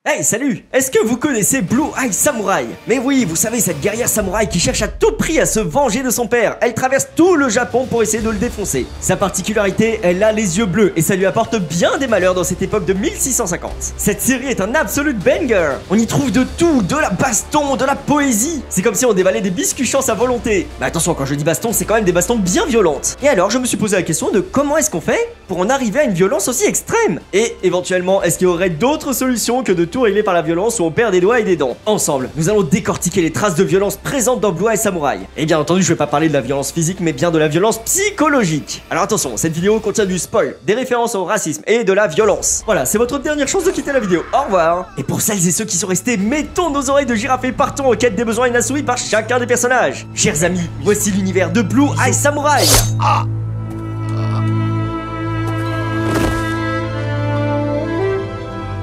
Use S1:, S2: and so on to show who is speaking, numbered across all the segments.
S1: Hey, salut! Est-ce que vous connaissez Blue Eye Samurai? Mais oui, vous savez, cette guerrière samouraï qui cherche à tout prix à se venger de son père. Elle traverse tout le Japon pour essayer de le défoncer. Sa particularité, elle a les yeux bleus et ça lui apporte bien des malheurs dans cette époque de 1650. Cette série est un absolute banger. On y trouve de tout, de la baston, de la poésie. C'est comme si on dévalait des biscuits à sa volonté. Mais attention, quand je dis baston, c'est quand même des bastons bien violentes. Et alors, je me suis posé la question de comment est-ce qu'on fait pour en arriver à une violence aussi extrême? Et éventuellement, est-ce qu'il y aurait d'autres solutions que de tout régler par la violence où on perd des doigts et des dents? Ensemble, nous allons décortiquer les traces de violence présentes dans Blue Eye Samurai. Et bien entendu, je vais pas parler de la violence physique, mais bien de la violence psychologique. Alors attention, cette vidéo contient du spoil, des références au racisme et de la violence. Voilà, c'est votre dernière chance de quitter la vidéo. Au revoir. Et pour celles et ceux qui sont restés, mettons nos oreilles de girafe et partons en quête des besoins inassouvis par chacun des personnages. Chers amis, voici l'univers de Blue Eye Samurai.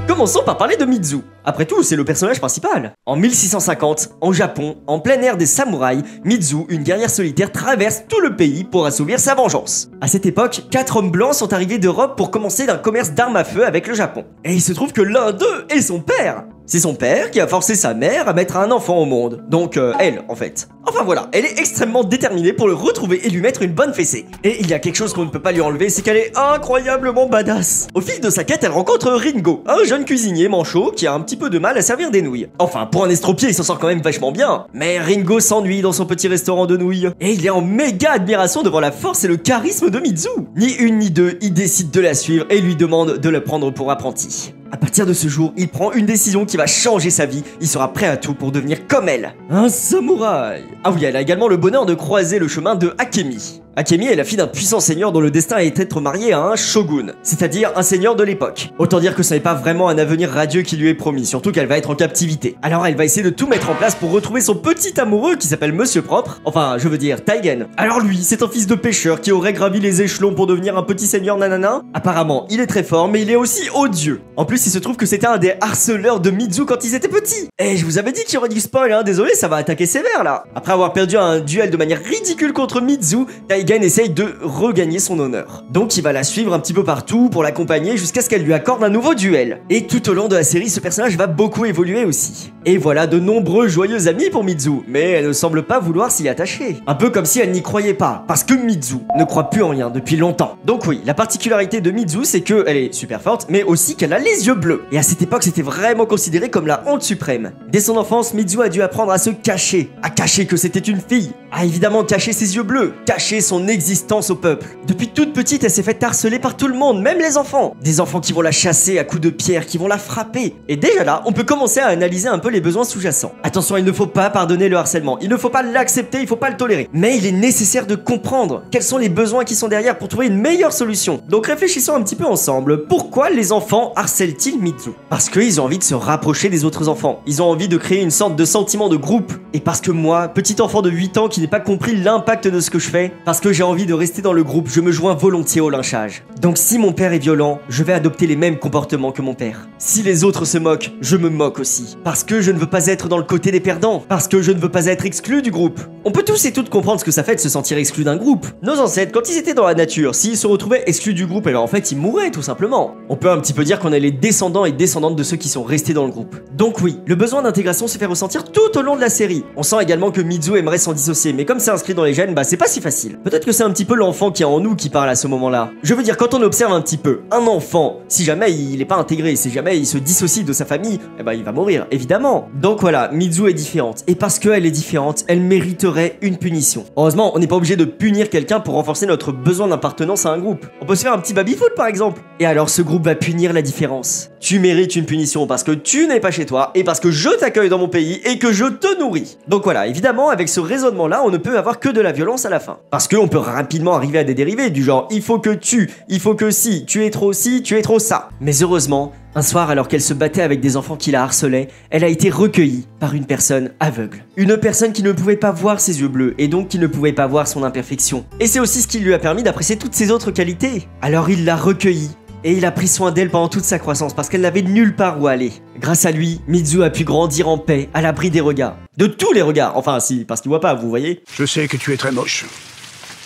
S1: Commençons par parler de Mizu. Après tout, c'est le personnage principal. En 1650, en Japon, en plein air des samouraïs, Mizu, une guerrière solitaire, traverse tout le pays pour assouvir sa vengeance. À cette époque, 4 hommes blancs sont arrivés d'Europe pour commencer d'un commerce d'armes à feu avec le Japon. Et il se trouve que l'un d'eux est son père. C'est son père qui a forcé sa mère à mettre un enfant au monde. Donc elle, en fait. Enfin voilà, elle est extrêmement déterminée pour le retrouver et lui mettre une bonne fessée. Et il y a quelque chose qu'on ne peut pas lui enlever, c'est qu'elle est incroyablement badass. Au fil de sa quête, elle rencontre Ringo, un jeune cuisinier manchot qui a un petit peu de mal à servir des nouilles. Enfin, pour un estropié, il s'en sort quand même vachement bien. Mais Ringo s'ennuie dans son petit restaurant de nouilles. Et il est en méga admiration devant la force et le charisme de Mizu. Ni une ni deux, il décide de la suivre et lui demande de le prendre pour apprenti. À partir de ce jour, il prend une décision qui va changer sa vie. Il sera prêt à tout pour devenir comme elle. Un samouraï. Ah oui, elle a également le bonheur de croiser le chemin de Akemi. Akemi est la fille d'un puissant seigneur dont le destin est d'être marié à un shogun, c'est-à-dire un seigneur de l'époque. Autant dire que ce n'est pas vraiment un avenir radieux qui lui est promis, surtout qu'elle va être en captivité. Alors elle va essayer de tout mettre en place pour retrouver son petit amoureux qui s'appelle Monsieur Propre, enfin je veux dire Taigen. Alors lui, c'est un fils de pêcheur qui aurait gravi les échelons pour devenir un petit seigneur nanana. Apparemment, il est très fort, mais il est aussi odieux. En plus, il se trouve que c'était un des harceleurs de Mizu quand ils étaient petits. Et je vous avais dit qu'il y aurait du spoil, hein, désolé, ça va attaquer sévère là. Après avoir perdu un duel de manière ridicule contre Mizu, Taigen essaye de regagner son honneur. Donc il va la suivre un petit peu partout pour l'accompagner jusqu'à ce qu'elle lui accorde un nouveau duel. Et tout au long de la série, ce personnage va beaucoup évoluer aussi. Et voilà de nombreux joyeux amis pour Mizu, mais elle ne semble pas vouloir s'y attacher. Un peu comme si elle n'y croyait pas, parce que Mizu ne croit plus en rien depuis longtemps. Donc oui, la particularité de Mizu, c'est qu'elle est super forte, mais aussi qu'elle a les yeux bleus. Et à cette époque, c'était vraiment considéré comme la honte suprême. Dès son enfance, Mizu a dû apprendre à se cacher, à cacher que c'était une fille, à évidemment cacher ses yeux bleus, cacher son existence au peuple. Depuis toute petite, elle s'est fait harceler par tout le monde, même les enfants. Des enfants qui vont la chasser à coups de pierre, qui vont la frapper. Et déjà là, on peut commencer à analyser un peu les besoins sous-jacents. Attention, il ne faut pas pardonner le harcèlement, il ne faut pas l'accepter, il ne faut pas le tolérer. Mais il est nécessaire de comprendre quels sont les besoins qui sont derrière pour trouver une meilleure solution. Donc réfléchissons un petit peu ensemble. Pourquoi les enfants harcèlent-ils Mizu? Parce qu'ils ont envie de se rapprocher des autres enfants. Ils ont envie de créer une sorte de sentiment de groupe. Et parce que moi, petit enfant de 8 ans qui n'ai pas compris l'impact de ce que je fais, parce que j'ai envie de rester dans le groupe, je me joins volontiers au lynchage. Donc si mon père est violent, je vais adopter les mêmes comportements que mon père. Si les autres se moquent, je me moque aussi. Parce que je ne veux pas être dans le côté des perdants. Parce que je ne veux pas être exclu du groupe. On peut tous et toutes comprendre ce que ça fait de se sentir exclu d'un groupe. Nos ancêtres, quand ils étaient dans la nature, s'ils se retrouvaient exclus du groupe, et bien en fait ils mouraient tout simplement. On peut un petit peu dire qu'on est les descendants et descendantes de ceux qui sont restés dans le groupe. Donc oui, le besoin d'intégration se fait ressentir tout au long de la série. On sent également que Mizu aimerait s'en dissocier, mais comme c'est inscrit dans les gènes, bah c'est pas si facile. Peut-être que c'est un petit peu l'enfant qui est en nous qui parle à ce moment-là. Je veux dire, quand on observe un petit peu, un enfant, si jamais il est pas intégré, si jamais il se dissocie de sa famille, eh ben il va mourir, évidemment. Donc voilà, Mizu est différente. Et parce qu'elle est différente, elle mériterait une punition. Heureusement, on n'est pas obligé de punir quelqu'un pour renforcer notre besoin d'appartenance à un groupe. On peut se faire un petit baby-foot par exemple. Et alors ce groupe va punir la différence. Tu mérites une punition parce que tu n'es pas chez toi et parce que je t'accueille dans mon pays et que je te nourris. Donc voilà, évidemment, avec ce raisonnement-là, on ne peut avoir que de la violence à la fin. Parce qu'on peut rapidement arriver à des dérivés du genre il faut que il faut que si, tu es trop ci, tu es trop ça. Mais heureusement, un soir, alors qu'elle se battait avec des enfants qui la harcelaient, elle a été recueillie par une personne aveugle. Une personne qui ne pouvait pas voir ses yeux bleus et donc qui ne pouvait pas voir son imperfection. Et c'est aussi ce qui lui a permis d'apprécier toutes ses autres qualités. Alors il l'a recueillie. Et il a pris soin d'elle pendant toute sa croissance parce qu'elle n'avait nulle part où aller. Grâce à lui, Mizu a pu grandir en paix, à l'abri des regards. De tous les regards, enfin si, parce qu'il voit pas, vous voyez.
S2: Je sais que tu es très moche,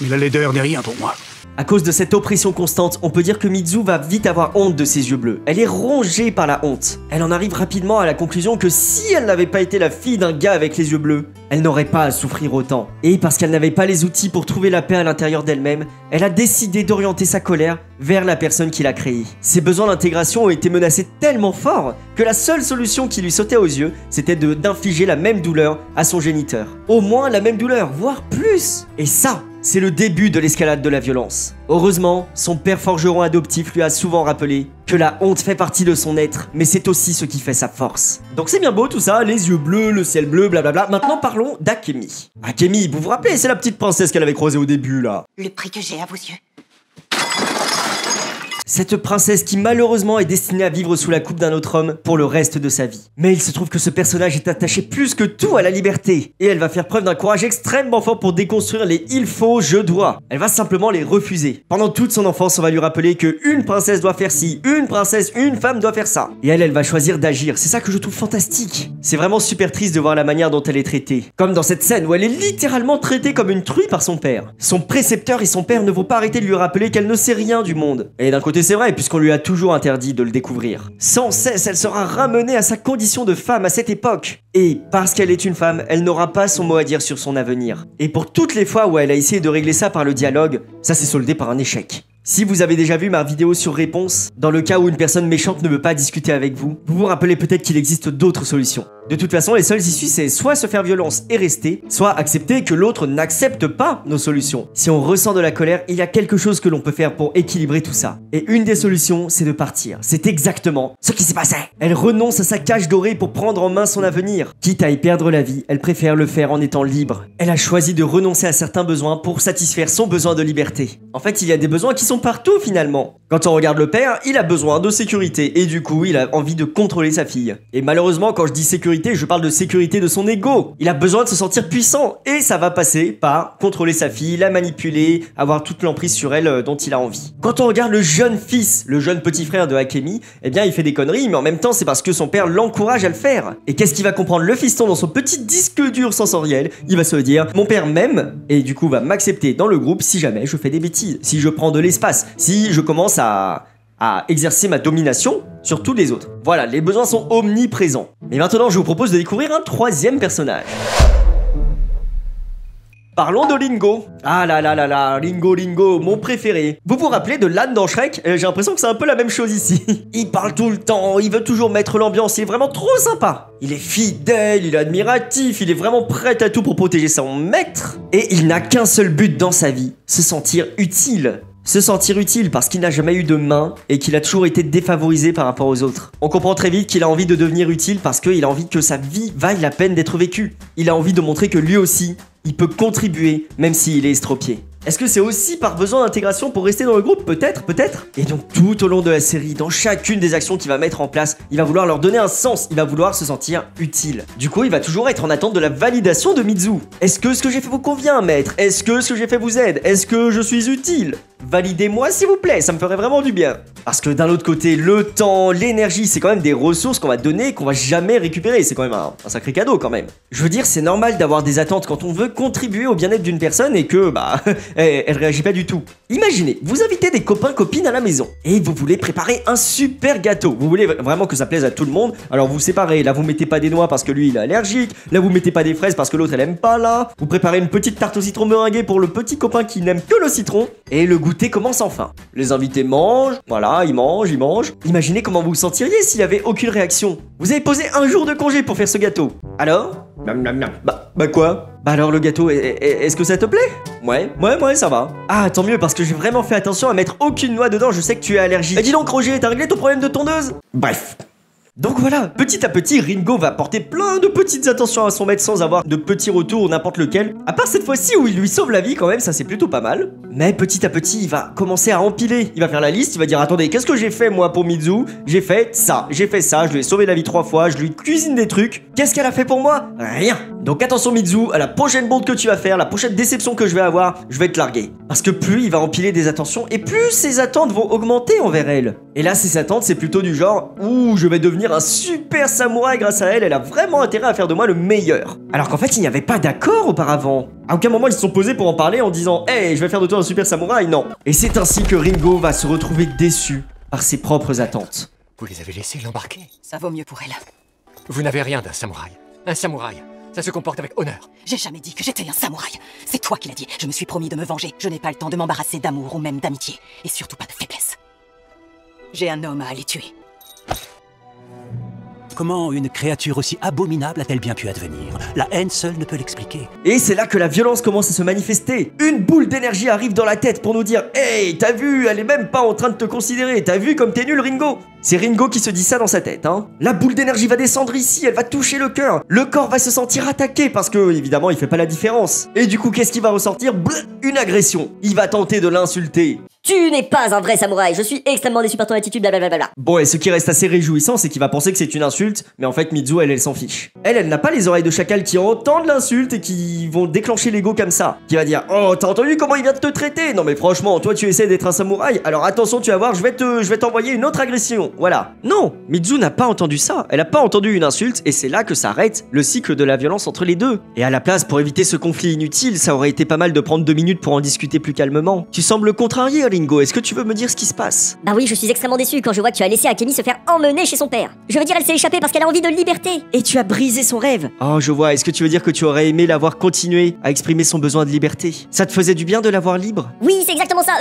S2: mais la laideur n'est rien pour moi.
S1: À cause de cette oppression constante, on peut dire que Mizu va vite avoir honte de ses yeux bleus. Elle est rongée par la honte. Elle en arrive rapidement à la conclusion que si elle n'avait pas été la fille d'un gars avec les yeux bleus, elle n'aurait pas à souffrir autant. Et parce qu'elle n'avait pas les outils pour trouver la paix à l'intérieur d'elle-même, elle a décidé d'orienter sa colère vers la personne qui l'a créée. Ses besoins d'intégration ont été menacés tellement fort que la seule solution qui lui sautait aux yeux, c'était d'infliger la même douleur à son géniteur. Au moins la même douleur, voire plus. Et ça, c'est le début de l'escalade de la violence. Heureusement, son père forgeron adoptif lui a souvent rappelé que la honte fait partie de son être, mais c'est aussi ce qui fait sa force. Donc c'est bien beau tout ça, les yeux bleus, le ciel bleu, blablabla. Maintenant parlons d'Akemi. Akemi, vous vous rappelez, c'est la petite princesse qu'elle avait croisée au début là.
S2: Le prix que j'ai à vos yeux.
S1: Cette princesse qui malheureusement est destinée à vivre sous la coupe d'un autre homme pour le reste de sa vie. Mais il se trouve que ce personnage est attaché plus que tout à la liberté. Et elle va faire preuve d'un courage extrêmement fort pour déconstruire les il faut, je dois. Elle va simplement les refuser. Pendant toute son enfance, on va lui rappeler que une princesse doit faire ci, une princesse, une femme doit faire ça. Et elle va choisir d'agir. C'est ça que je trouve fantastique. C'est vraiment super triste de voir la manière dont elle est traitée. Comme dans cette scène où elle est littéralement traitée comme une truie par son père. Son précepteur et son père ne vont pas arrêter de lui rappeler qu'elle ne sait rien du monde. Et d'un côté c'est vrai, puisqu'on lui a toujours interdit de le découvrir. Sans cesse, elle sera ramenée à sa condition de femme à cette époque. Et parce qu'elle est une femme, elle n'aura pas son mot à dire sur son avenir. Et pour toutes les fois où elle a essayé de régler ça par le dialogue, ça s'est soldé par un échec. Si vous avez déjà vu ma vidéo sur réponse, dans le cas où une personne méchante ne veut pas discuter avec vous, vous vous rappelez peut-être qu'il existe d'autres solutions. De toute façon, les seules issues, c'est soit se faire violence et rester, soit accepter que l'autre n'accepte pas nos solutions. Si on ressent de la colère, il y a quelque chose que l'on peut faire pour équilibrer tout ça. Et une des solutions, c'est de partir. C'est exactement ce qui s'est passé. Elle renonce à sa cage dorée pour prendre en main son avenir. Quitte à y perdre la vie, elle préfère le faire en étant libre. Elle a choisi de renoncer à certains besoins pour satisfaire son besoin de liberté. En fait, il y a des besoins qui sont partout finalement. Quand on regarde le père, il a besoin de sécurité et du coup, il a envie de contrôler sa fille. Et malheureusement, quand je dis sécurité, je parle de sécurité de son ego. Il a besoin de se sentir puissant et ça va passer par contrôler sa fille, la manipuler, avoir toute l'emprise sur elle dont il a envie. Quand on regarde le jeune fils, le jeune petit frère de Akemi, eh bien il fait des conneries, mais en même temps c'est parce que son père l'encourage à le faire. Et qu'est-ce qu'il va comprendre le fiston dans son petit disque dur sensoriel? Il va se dire, mon père m'aime et du coup va m'accepter dans le groupe si jamais je fais des bêtises, si je prends de l'espace, si je commence à exercer ma domination sur tous les autres. Voilà, les besoins sont omniprésents. Mais maintenant, je vous propose de découvrir un troisième personnage. Parlons de Lingo. Ah là là là là, Lingo, mon préféré. Vous vous rappelez de l'âne dans Shrek? J'ai l'impression que c'est un peu la même chose ici. Il parle tout le temps, il veut toujours mettre l'ambiance, il est vraiment trop sympa. Il est fidèle, il est admiratif, il est vraiment prêt à tout pour protéger son maître. Et il n'a qu'un seul but dans sa vie, se sentir utile. Se sentir utile parce qu'il n'a jamais eu de main et qu'il a toujours été défavorisé par rapport aux autres. On comprend très vite qu'il a envie de devenir utile parce qu'il a envie que sa vie vaille la peine d'être vécue. Il a envie de montrer que lui aussi, il peut contribuer même s'il est estropié. Est-ce que c'est aussi par besoin d'intégration pour rester dans le groupe? Peut-être, peut-être. Et donc tout au long de la série, dans chacune des actions qu'il va mettre en place, il va vouloir leur donner un sens, il va vouloir se sentir utile. Du coup, il va toujours être en attente de la validation de Mizu. Est-ce que ce que j'ai fait vous convient, maître? Est-ce que ce que j'ai fait vous aide? Est-ce que je suis utile? Validez-moi s'il vous plaît, ça me ferait vraiment du bien. Parce que d'un autre côté, le temps, l'énergie, c'est quand même des ressources qu'on va donner et qu'on va jamais récupérer. C'est quand même un sacré cadeau quand même. Je veux dire, c'est normal d'avoir des attentes quand on veut contribuer au bien-être d'une personne et que, elle réagit pas du tout. Imaginez, vous invitez des copains-copines à la maison et vous voulez préparer un super gâteau. Vous voulez vraiment que ça plaise à tout le monde. Alors vous séparez, là vous mettez pas des noix parce que lui il est allergique, là vous mettez pas des fraises parce que l'autre elle aime pas là. Vous préparez une petite tarte au citron meringuée pour le petit copain qui n'aime que le citron et le goûter commence enfin. Les invités mangent, voilà, ils mangent. Imaginez comment vous vous sentiriez s'il y avait aucune réaction. Vous avez posé un jour de congé pour faire ce gâteau. Alors? Bah quoi? Bah alors le gâteau, est-ce que ça te plaît? Ouais, ça va. Ah, tant mieux, parce que j'ai vraiment fait attention à mettre aucune noix dedans, je sais que tu es allergique. Et dis donc Roger, t'as réglé ton problème de tondeuse? Bref. Donc voilà, petit à petit, Ringo va apporter plein de petites attentions à son maître sans avoir de petits retours, n'importe lequel. À part cette fois-ci où il lui sauve la vie quand même, ça c'est plutôt pas mal. Mais petit à petit, il va commencer à empiler. Il va faire la liste, il va dire attendez, qu'est-ce que j'ai fait moi pour Mizu? J'ai fait ça, je lui ai sauvé la vie 3 fois, je lui cuisine des trucs. Qu'est-ce qu'elle a fait pour moi? Rien. Donc attention Mizu, à la prochaine bonde que tu vas faire, la prochaine déception que je vais avoir, je vais te larguer. Parce que plus il va empiler des attentions et plus ses attentes vont augmenter envers elle. Et là, ses attentes, c'est plutôt du genre ouh, je vais devenir devenir un super samouraï grâce à elle, elle a vraiment intérêt à faire de moi le meilleur. Alors qu'en fait, il n'y avait pas d'accord auparavant. À aucun moment ils se sont posés pour en parler en disant « Hey, je vais faire de toi un super samouraï », non. Et c'est ainsi que Ringo va se retrouver déçu par ses propres attentes.
S2: Vous les avez laissés l'embarquer?
S3: Ça vaut mieux pour elle.
S2: Vous n'avez rien d'un samouraï. Un samouraï, ça se comporte avec honneur.
S3: J'ai jamais dit que j'étais un samouraï. C'est toi qui l'as dit. Je me suis promis de me venger. Je n'ai pas le temps de m'embarrasser d'amour ou même d'amitié. Et surtout pas de faiblesse. J'ai un homme à aller tuer.
S4: Comment une créature aussi abominable a-t-elle bien pu advenir? La haine seule ne peut l'expliquer.
S1: Et c'est là que la violence commence à se manifester. Une boule d'énergie arrive dans la tête pour nous dire « Hey, t'as vu, elle est même pas en train de te considérer, t'as vu comme t'es nul Ringo ?» C'est Ringo qui se dit ça dans sa tête, hein. La boule d'énergie va descendre ici, elle va toucher le cœur. Le corps va se sentir attaqué parce que, évidemment, il fait pas la différence. Et du coup, qu'est-ce qui va ressortir? Bleu, une agression. Il va tenter de l'insulter.
S5: Tu n'es pas un vrai samouraï, je suis extrêmement déçu par ton attitude, blablabla.
S1: Bon, et ce qui reste assez réjouissant, c'est qu'il va penser que c'est une insulte, mais en fait, Mizu, elle s'en fiche. Elle n'a pas les oreilles de chacal qui entendent l'insulte et qui vont déclencher l'ego comme ça. Qui va dire « Oh, t'as entendu comment il vient de te traiter? Non mais franchement, toi tu essaies d'être un samouraï, alors attention, tu vas voir, je vais t'envoyer une autre agression. » Voilà. Non, Mizu n'a pas entendu ça. Elle a pas entendu une insulte, et c'est là que s'arrête le cycle de la violence entre les deux. Et à la place, pour éviter ce conflit inutile, ça aurait été pas mal de prendre 2 minutes pour en discuter plus calmement. Tu sembles contrarié, Ringo, est-ce que tu veux me dire ce qui se passe?
S5: Bah oui, je suis extrêmement déçu quand je vois que tu as laissé Akemi se faire emmener chez son père. Je veux dire, elle s'est échappée parce qu'elle a envie de liberté. Et tu as brisé son rêve.
S1: Oh, je vois, est-ce que tu veux dire que tu aurais aimé l'avoir continué à exprimer son besoin de liberté? Ça te faisait du bien de l'avoir libre?
S5: Oui, c'est exactement ça.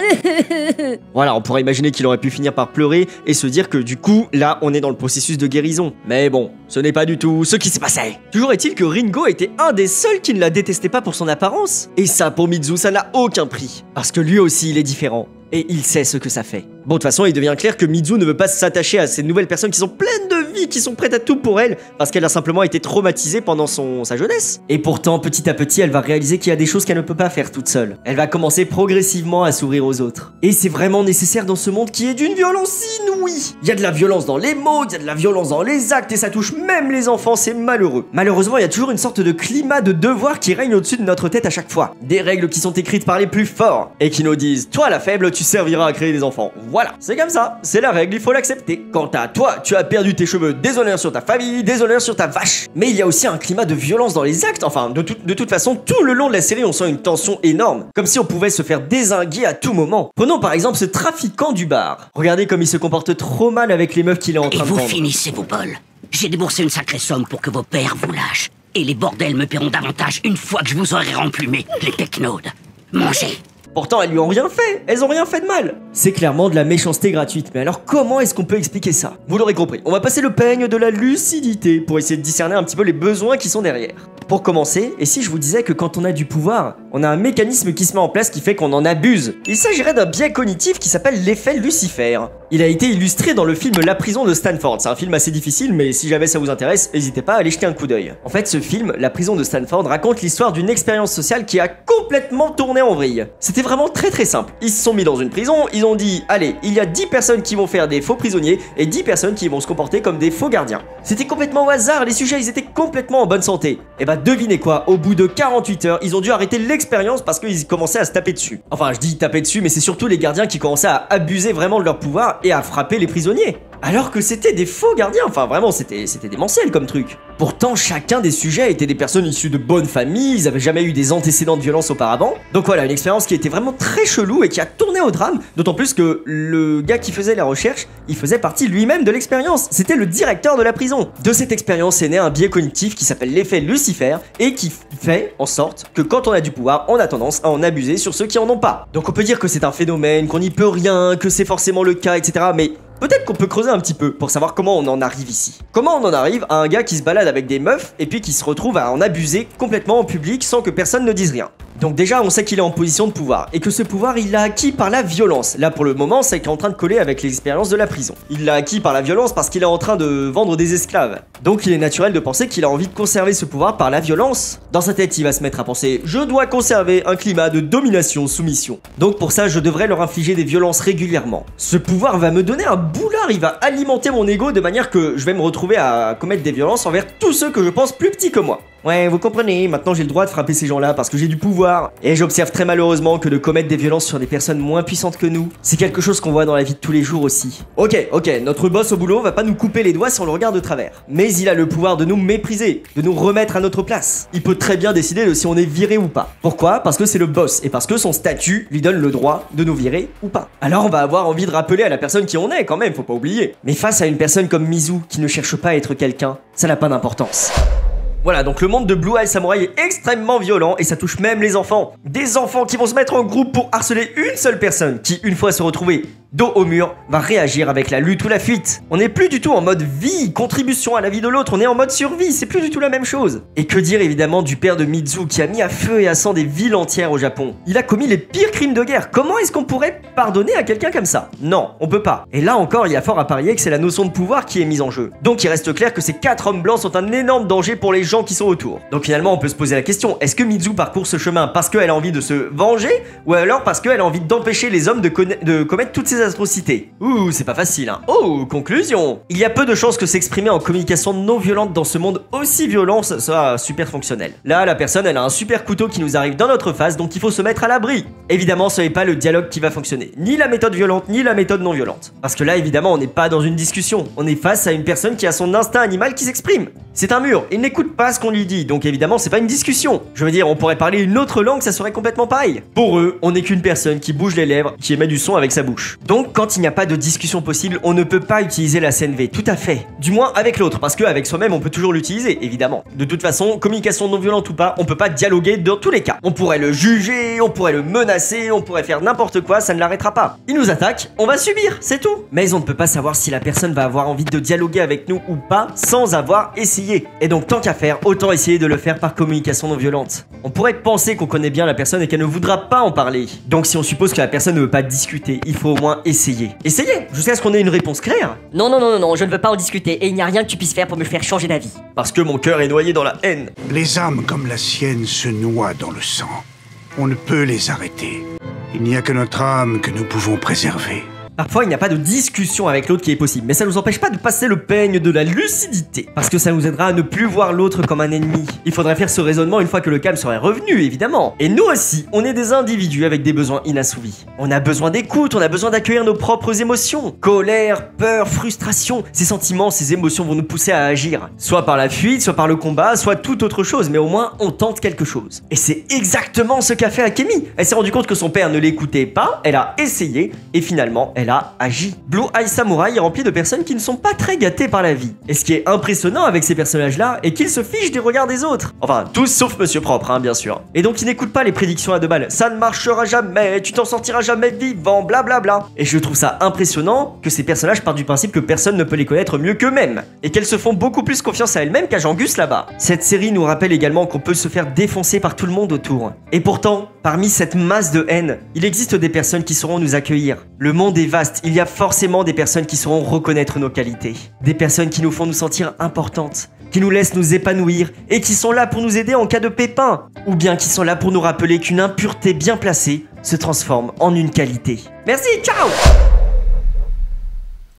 S1: Voilà, on pourrait imaginer qu'il aurait pu finir par pleurer et se dire que du coup, là, on est dans le processus de guérison. Mais bon, ce n'est pas du tout ce qui s'est passé. Toujours est-il que Ringo était un des seuls qui ne la détestait pas pour son apparence. Et ça, pour Mizu, ça n'a aucun prix. Parce que lui aussi, il est différent. Et il sait ce que ça fait. Bon, de toute façon, il devient clair que Mizu ne veut pas s'attacher à ces nouvelles personnes qui sont pleines de vie, qui sont prêtes à tout pour elle, parce qu'elle a simplement été traumatisée pendant sa jeunesse. Et pourtant, petit à petit, elle va réaliser qu'il y a des choses qu'elle ne peut pas faire toute seule. Elle va commencer progressivement à s'ouvrir aux autres. Et c'est vraiment nécessaire dans ce monde qui est d'une violence inouïe. Il y a de la violence dans les mots, il y a de la violence dans les actes, et ça touche même les enfants, c'est malheureux. Malheureusement, il y a toujours une sorte de climat de devoir qui règne au-dessus de notre tête à chaque fois. Des règles qui sont écrites par les plus forts, et qui nous disent « Toi, la faible, tu serviras à créer des enfants. » Voilà, c'est comme ça, c'est la règle, il faut l'accepter. Quant à toi, tu as perdu tes cheveux, déshonneur sur ta famille, déshonneur sur ta vache. Mais il y a aussi un climat de violence dans les actes, enfin, de toute façon, tout le long de la série, on sent une tension énorme, comme si on pouvait se faire dézinguer à tout moment. Prenons par exemple ce trafiquant du bar. Regardez comme il se comporte trop mal avec les meufs qu'il est en train de
S6: Et vous
S1: vendre.
S6: finissez vos bols. J'ai déboursé une sacrée somme pour que vos pères vous lâchent. Et les bordels me paieront davantage une fois que je vous aurai remplumé, les technodes. Mangez.
S1: Pourtant, elles lui ont rien fait, elles ont rien fait de mal. C'est clairement de la méchanceté gratuite, mais alors comment est-ce qu'on peut expliquer ça? Vous l'aurez compris, on va passer le peigne de la lucidité pour essayer de discerner un petit peu les besoins qui sont derrière. Pour commencer, et si je vous disais que quand on a du pouvoir, on a un mécanisme qui se met en place qui fait qu'on en abuse? Il s'agirait d'un biais cognitif qui s'appelle l'effet Lucifer. Il a été illustré dans le film La prison de Stanford. C'est un film assez difficile, mais si jamais ça vous intéresse, n'hésitez pas à aller jeter un coup d'œil. En fait, ce film, La prison de Stanford, raconte l'histoire d'une expérience sociale qui a complètement tourné en vrille. C'était vraiment très simple. Ils se sont mis dans une prison, ils ont dit, allez, il y a 10 personnes qui vont faire des faux prisonniers et 10 personnes qui vont se comporter comme des faux gardiens. C'était complètement au hasard, les sujets, ils étaient complètement en bonne santé. Et bah devinez quoi, au bout de 48 heures, ils ont dû arrêter l'expérience parce qu'ils commençaient à se taper dessus. Enfin, je dis taper dessus, mais c'est surtout les gardiens qui commençaient à abuser vraiment de leur pouvoir et à frapper les prisonniers. Alors que c'était des faux gardiens, enfin vraiment c'était démentiel comme truc. Pourtant chacun des sujets étaient des personnes issues de bonnes familles, ils avaient jamais eu des antécédents de violence auparavant. Donc voilà, une expérience qui était vraiment très chelou et qui a tourné au drame, d'autant plus que le gars qui faisait la recherche, il faisait partie lui-même de l'expérience, c'était le directeur de la prison. De cette expérience est né un biais cognitif qui s'appelle l'effet Lucifer et qui fait en sorte que quand on a du pouvoir, on a tendance à en abuser sur ceux qui en ont pas. Donc on peut dire que c'est un phénomène, qu'on n'y peut rien, que c'est forcément le cas, etc. Mais peut-être qu'on peut creuser un petit peu pour savoir comment on en arrive ici. Comment on en arrive à un gars qui se balade avec des meufs et puis qui se retrouve à en abuser complètement en public sans que personne ne dise rien. Donc déjà on sait qu'il est en position de pouvoir et que ce pouvoir il l'a acquis par la violence. Là pour le moment c'est qu'il est en train de coller avec l'expérience de la prison. Il l'a acquis par la violence parce qu'il est en train de vendre des esclaves. Donc il est naturel de penser qu'il a envie de conserver ce pouvoir par la violence. Dans sa tête il va se mettre à penser je dois conserver un climat de domination-soumission. Donc pour ça je devrais leur infliger des violences régulièrement. Ce pouvoir va me donner un boulard, il va alimenter mon ego de manière que je vais me retrouver à commettre des violences envers tous ceux que je pense plus petits que moi. Ouais, vous comprenez, maintenant j'ai le droit de frapper ces gens-là parce que j'ai du pouvoir. Et j'observe très malheureusement que de commettre des violences sur des personnes moins puissantes que nous, c'est quelque chose qu'on voit dans la vie de tous les jours aussi. Ok, notre boss au boulot va pas nous couper les doigts si on le regarde de travers. Mais il a le pouvoir de nous mépriser, de nous remettre à notre place. Il peut très bien décider de si on est viré ou pas. Pourquoi? Parce que c'est le boss et parce que son statut lui donne le droit de nous virer ou pas. Alors on va avoir envie de rappeler à la personne qui on est quand même, faut pas oublier. Mais face à une personne comme Mizu qui ne cherche pas à être quelqu'un, ça n'a pas d'importance. Voilà, donc le monde de Blue Eye Samurai est extrêmement violent et ça touche même les enfants. Des enfants qui vont se mettre en groupe pour harceler une seule personne qui, une fois se retrouver dos au mur, va réagir avec la lutte ou la fuite. On n'est plus du tout en mode vie, contribution à la vie de l'autre, on est en mode survie, c'est plus du tout la même chose. Et que dire évidemment du père de Mizu qui a mis à feu et à sang des villes entières au Japon. Il a commis les pires crimes de guerre, comment est-ce qu'on pourrait pardonner à quelqu'un comme ça? Non, on peut pas. Et là encore, il y a fort à parier que c'est la notion de pouvoir qui est mise en jeu. Donc il reste clair que ces 4 hommes blancs sont un énorme danger pour les gens qui sont autour. Donc finalement on peut se poser la question, est-ce que Mizu parcourt ce chemin parce qu'elle a envie de se venger ou alors parce qu'elle a envie d'empêcher les hommes de commettre toutes ces atrocités? Ouh, c'est pas facile hein. Oh, conclusion. Il y a peu de chances que s'exprimer en communication non violente dans ce monde aussi violent soit super fonctionnel. Là, la personne elle a un super couteau qui nous arrive dans notre face, donc il faut se mettre à l'abri. Évidemment, ce n'est pas le dialogue qui va fonctionner, ni la méthode violente, ni la méthode non violente. Parce que là, évidemment, on n'est pas dans une discussion, on est face à une personne qui a son instinct animal qui s'exprime. C'est un mur, il n'écoute pas ce qu'on lui dit, donc évidemment c'est pas une discussion. Je veux dire, on pourrait parler une autre langue, ça serait complètement pareil. Pour eux, on n'est qu'une personne qui bouge les lèvres, qui émet du son avec sa bouche. Donc quand il n'y a pas de discussion possible, on ne peut pas utiliser la CNV, tout à fait. Du moins avec l'autre, parce qu'avec soi-même on peut toujours l'utiliser, évidemment. De toute façon, communication non violente ou pas, on peut pas dialoguer dans tous les cas. On pourrait le juger, on pourrait le menacer, on pourrait faire n'importe quoi, ça ne l'arrêtera pas. Il nous attaque, on va subir, c'est tout. Mais on ne peut pas savoir si la personne va avoir envie de dialoguer avec nous ou pas sans avoir essayé. Et donc tant qu'à faire, autant essayer de le faire par communication non violente. On pourrait penser qu'on connaît bien la personne et qu'elle ne voudra pas en parler. Donc si on suppose que la personne ne veut pas discuter, il faut au moins essayer. Essayez, jusqu'à ce qu'on ait une réponse claire.
S5: Non, je ne veux pas en discuter et il n'y a rien que tu puisses faire pour me faire changer d'avis.
S1: Parce que mon cœur est noyé dans la haine.
S7: Les âmes comme la sienne se noient dans le sang. On ne peut les arrêter. Il n'y a que notre âme que nous pouvons préserver.
S1: Parfois, il n'y a pas de discussion avec l'autre qui est possible, mais ça nous empêche pas de passer le peigne de la lucidité, parce que ça nous aidera à ne plus voir l'autre comme un ennemi. Il faudrait faire ce raisonnement une fois que le calme serait revenu, évidemment. Et nous aussi, on est des individus avec des besoins inassouvis. On a besoin d'écoute, on a besoin d'accueillir nos propres émotions. Colère, peur, frustration, ces sentiments, ces émotions vont nous pousser à agir. Soit par la fuite, soit par le combat, soit toute autre chose, mais au moins, on tente quelque chose. Et c'est exactement ce qu'a fait Akemi. Elle s'est rendue compte que son père ne l'écoutait pas, elle a essayé, et finalement, elle a agi. Blue Eye Samurai est rempli de personnes qui ne sont pas très gâtées par la vie. Et ce qui est impressionnant avec ces personnages-là est qu'ils se fichent des regards des autres. Enfin, tous sauf Monsieur Propre, hein, bien sûr. Et donc ils n'écoutent pas les prédictions à 2 balles. Ça ne marchera jamais, tu t'en sortiras jamais vivant, blablabla. Et je trouve ça impressionnant que ces personnages partent du principe que personne ne peut les connaître mieux qu'eux-mêmes. Et qu'elles se font beaucoup plus confiance à elles-mêmes qu'à Jean-Gus là-bas. Cette série nous rappelle également qu'on peut se faire défoncer par tout le monde autour. Et pourtant, parmi cette masse de haine, il existe des personnes qui sauront nous accueillir. Le monde est vaste, il y a forcément des personnes qui sauront reconnaître nos qualités. Des personnes qui nous font nous sentir importantes, qui nous laissent nous épanouir et qui sont là pour nous aider en cas de pépin. Ou bien qui sont là pour nous rappeler qu'une impureté bien placée se transforme en une qualité. Merci, ciao!